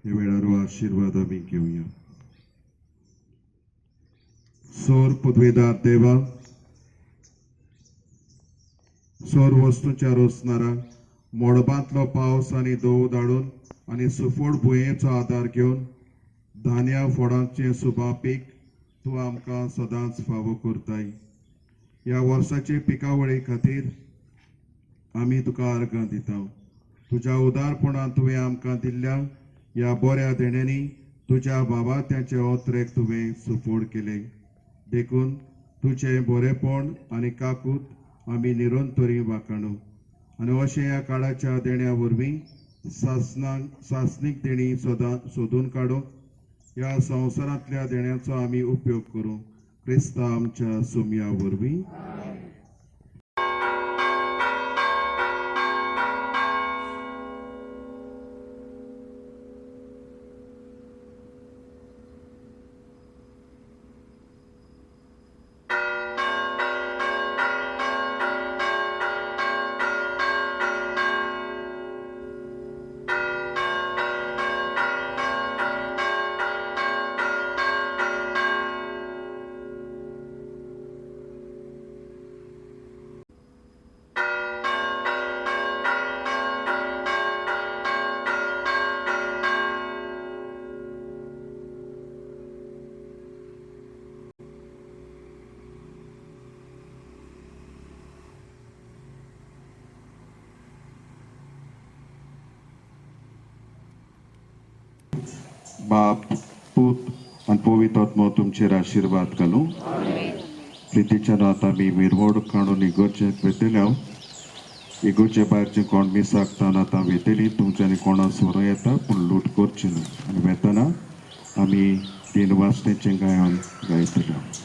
हे वेळार आशीर्वाद आमी घेवया. सोर पदवेदार देवा, सोर वस्तूंच्या रोसणारा मोडबांतलो पावस आनी दव धाडून आनी सुफोड भुंयेचो आदार घेवन धान्या फोडांचे सुबापीक तूं आमकां सदांच फावो करताय. ह्या वर्साचे पिकावळी खातीर आमी तुका अर्गां दिता. तुज्या उदारपणान तुवें आमकां दिल्ल्या ह्या बऱ्या देण्यांनी तुज्या बाबात्याचे ओत्रेक तुवें सुफोड केले. देखून तुजें बरेपण आनी काकूत आमी निरंतरी वाखाणू. आनी अशें ह्या काळाच्या देण्या वरवीं सासनीक देणी सोदून काडूंक ह्या संवसारांतल्या देण्यांचो आमी उपयोग करूं. क्रिस्ता आमच्या सुमया वरवीं. बाप, पूत आनी पवित्र आत्मा तुमचेर आशीर्वाद घालूं. प्रितीच्यान आतां आमी मिरवणूक काडून इगोर्जेक वेतल्या. इगोर्जे भायरचे कोण मिसाकतान आतां वेतली. तुमच्यांनी कोणा सोरो येता पूण लूट करची न्हू. आनी वेतना आमी 3 वाजतेचें गायन गायतले.